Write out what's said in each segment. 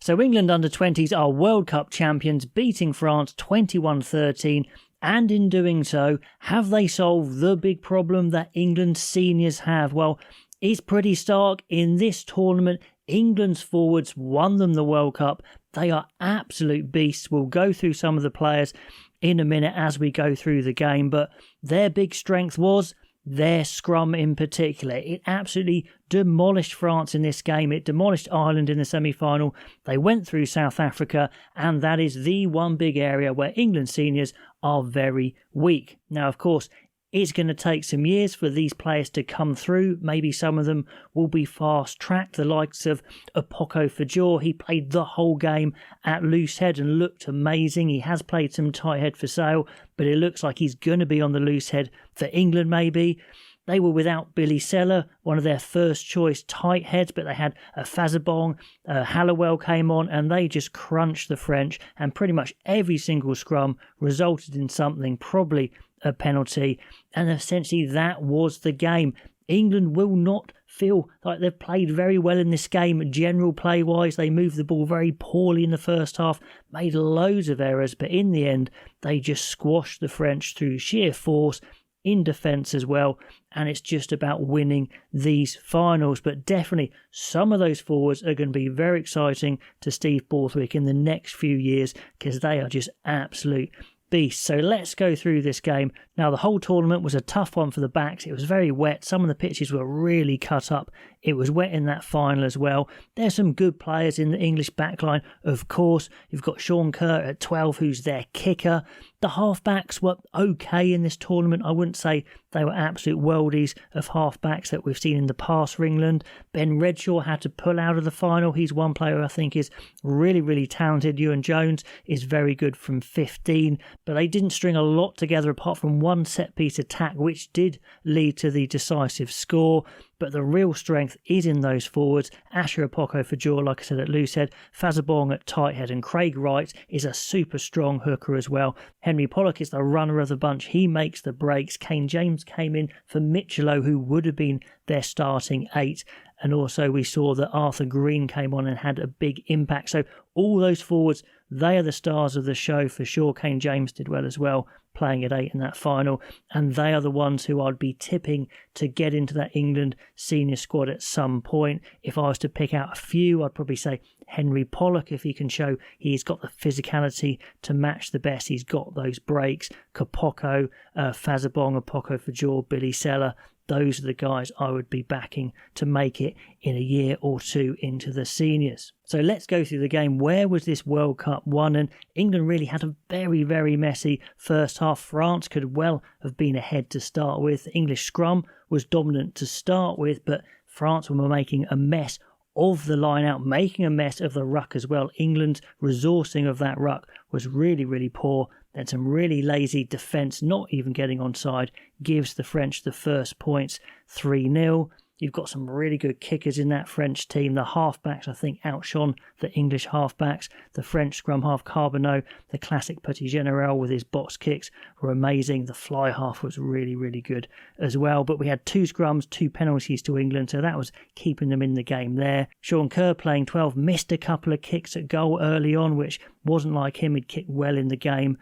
So England under-20s are World Cup champions, beating France 21-13. And in doing so, have they solved the big problem that England's seniors have? Well, it's pretty stark. In this tournament, England's forwards won them the World Cup. They are absolute beasts. We'll go through some of the players in a minute as we go through the game, but their big strength was their scrum in particular. It absolutely demolished France in this game. It demolished Ireland in the semi-final. They went through South Africa, and that is the one big area where England seniors are very weak. Now, of course, it's going to take some years for these players to come through. Maybe some of them will be fast-tracked. The likes of Apoko Fajor, he played the whole game at loose head and looked amazing. He has played some tight head for Sale, but it looks like he's going to be on the loose head for England maybe. They were without Billy Seller, one of their first choice tight heads, but they had Fazabong, Hallowell came on, and they just crunched the French, and pretty much every single scrum resulted in something, probably a penalty, and essentially that was the game. England will not feel like they've played very well in this game. General play-wise, they moved the ball very poorly in the first half, made loads of errors, but in the end, they just squashed the French through sheer force, in defence as well, and it's just about winning these finals. But definitely some of those forwards are going to be very exciting to Steve Borthwick in the next few years, because they are just absolute beast. So let's go through this game. Now, the whole tournament was a tough one for the backs. It was very wet. Some of the pitches were really cut up. It was wet in that final as well. There's some good players in the English backline. Of course, you've got Sean Kerr at 12, who's their kicker. The halfbacks were okay in this tournament. I wouldn't say they were absolute worldies of halfbacks that we've seen in the past for England. Ben Redshaw had to pull out of the final. He's one player I think is really, really talented. Ewan Jones is very good from 15, but they didn't string a lot together apart from one set-piece attack, which did lead to the decisive score. But the real strength is in those forwards. Asher Apoko Fajor, like I said, at loose head, Fazabong at tight head, and Craig Wright is a super strong hooker as well. Henry Pollock is the runner of the bunch. He makes the breaks. Kane James came in for Michelo, who would have been their starting 8. And also we saw that Arthur Green came on and had a big impact. So all those forwards, they are the stars of the show for sure. Kane James did well as well, playing at 8 in that final. And they are the ones who I'd be tipping to get into that England senior squad at some point. If I was to pick out a few, I'd probably say Henry Pollock, if he can show he's got the physicality to match the best. He's got those breaks. Kapoko, Fazabong, Apoko Fajor, Billy Seller. Those are the guys I would be backing to make it in a year or two into the seniors. So let's go through the game. Where was this World Cup won? And England really had a very, very messy first half. France could well have been ahead to start with. The English scrum was dominant to start with, but France were making a mess of the line out, making a mess of the ruck as well. England's resourcing of that ruck was really, really poor. Then some really lazy defence, not even getting onside, gives the French the first points, 3-0. You've got some really good kickers in that French team. The halfbacks, I think, outshone the English halfbacks. The French scrum half, Carbonneau, the classic Petit General with his box kicks were amazing. The fly half was really, really good as well. But we had 2 scrums, 2 penalties to England, so that was keeping them in the game there. Sean Kerr, playing 12, missed a couple of kicks at goal early on, which wasn't like him. He'd kicked well in the game.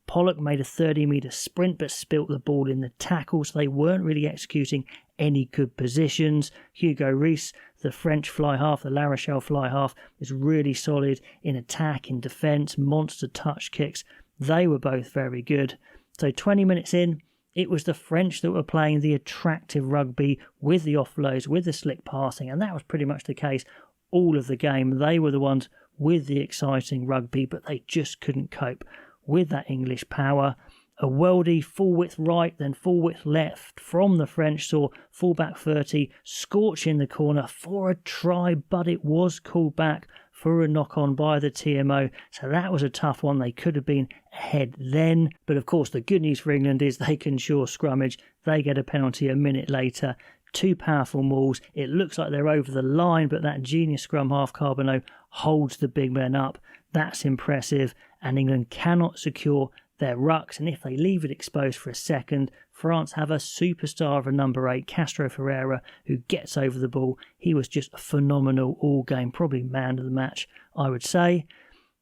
Pollock made a 30-metre sprint but spilt the ball in the tackle, so they weren't really executing any good positions. Hugo Rees, the French fly half, the La Rochelle fly half, is really solid in attack, in defence, monster touch kicks. They were both very good. So 20 minutes in, it was the French that were playing the attractive rugby with the offloads, with the slick passing, and that was pretty much the case all of the game. They were the ones with the exciting rugby, but they just couldn't cope with that English power. A worldie full width right, then full width left from the French saw fullback 30 scorch in the corner for a try, but it was called back for a knock-on by the TMO. So that was a tough one. They could have been ahead then. But of course, the good news for England is they can sure scrummage. They get a penalty a minute later. 2 powerful mauls. It looks like they're over the line, but that genius scrum half, Carbonneau, holds the big men up. That's impressive, and England cannot secure their rucks, and if they leave it exposed for a second, France have a superstar of a number 8, Castro Ferreira, who gets over the ball. He was just phenomenal all game, probably man of the match, I would say.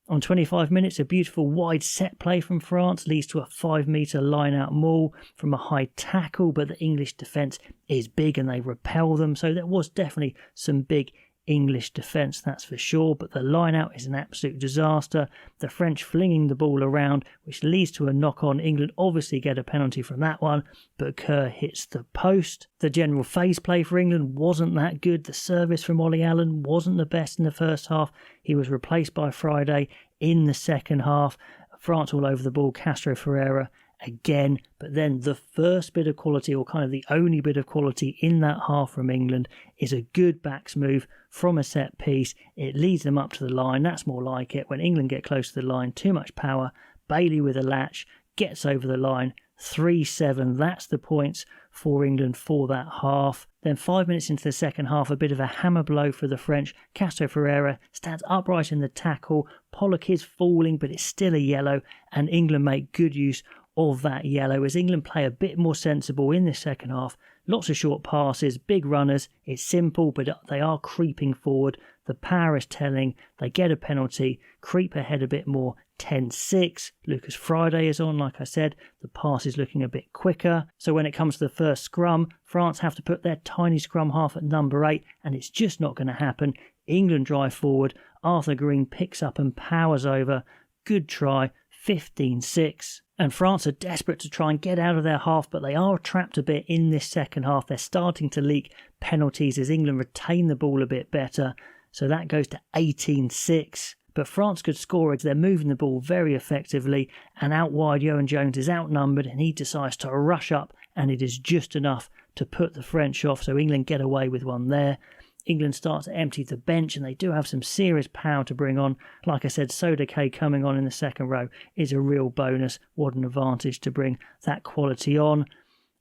On 25 minutes, a beautiful wide set play from France leads to a 5-metre line-out maul from a high tackle, but the English defence is big and they repel them, so there was definitely some big English defence, that's for sure, but the line-out is an absolute disaster. The French flinging the ball around, which leads to a knock-on. England obviously get a penalty from that one, but Kerr hits the post. The general phase play for England wasn't that good. The service from Ollie Allen wasn't the best in the first half. He was replaced by Friday in the second half. France all over the ball, Castro Ferreira again, but then the first bit of quality, or kind of the only bit of quality in that half from England, is a good backs move from a set piece. It leads them up to the line. That's more like it. When England get close to the line, too much power. Bailey with a latch, gets over the line, 3-7. That's the points for England for that half. Then 5 minutes into the second half, a bit of a hammer blow for the French. Castro Ferreira stands upright in the tackle. Pollock is falling, but it's still a yellow, and England make good use of that yellow as England play a bit more sensible in the second half. Lots of short passes, big runners. It's simple, but they are creeping forward. The power is telling. They get a penalty, creep ahead a bit more. 10-6. Lucas Friday is on, like I said. The pass is looking a bit quicker. So when it comes to the first scrum, France have to put their tiny scrum half at number 8, and it's just not going to happen. England drive forward. Arthur Green picks up and powers over. Good try. 15-6. And France are desperate to try and get out of their half, but they are trapped a bit in this second half. They're starting to leak penalties as England retain the ball a bit better. So that goes to 18-6. But France could score as they're moving the ball very effectively, and out wide Yohan Jones is outnumbered and he decides to rush up, and it is just enough to put the French off, so England get away with one there. England start to empty the bench, and they do have some serious power to bring on. Like I said, Sodake coming on in the second row is a real bonus. What an advantage to bring that quality on.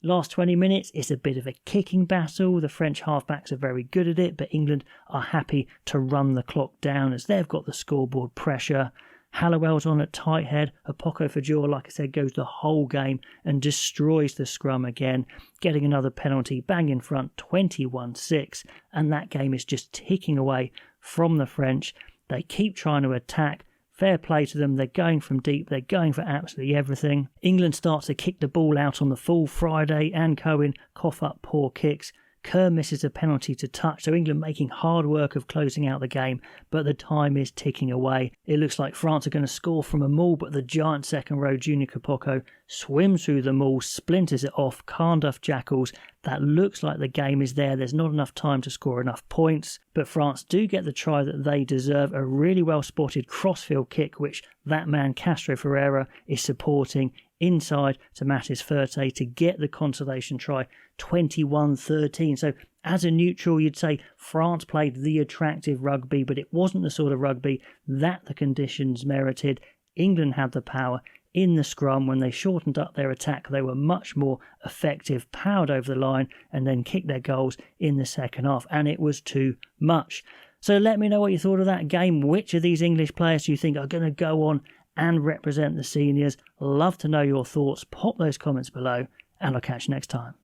Last 20 minutes, it's a bit of a kicking battle. The French halfbacks are very good at it, but England are happy to run the clock down as they've got the scoreboard pressure. Hallowell's on at tight head. Apoko Fajor, like I said, goes the whole game and destroys the scrum again, getting another penalty, bang in front, 21-6. And that game is just ticking away from the French. They keep trying to attack. Fair play to them. They're going from deep. They're going for absolutely everything. England starts to kick the ball out on the full. Friday and Cohen cough up poor kicks. Kerr misses a penalty to touch, so England making hard work of closing out the game, but the time is ticking away. It looks like France are going to score from a maul, but the giant second row Junior Kapoko swims through the maul, splinters it off, Carnduff Jackals. That looks like the game is there. There's not enough time to score enough points, but France do get the try that they deserve. A really well spotted crossfield kick, which that man Castro Ferreira is supporting inside to Mathis Ferte to get the consolation try, 21-13. So as a neutral, you'd say France played the attractive rugby, but it wasn't the sort of rugby that the conditions merited. England had the power in the scrum. When they shortened up their attack, they were much more effective, powered over the line, and then kicked their goals in the second half, and it was too much. So let me know what you thought of that game. Which of these English players do you think are going to go on and represent the seniors? Love to know your thoughts. Pop those comments below, and I'll catch you next time.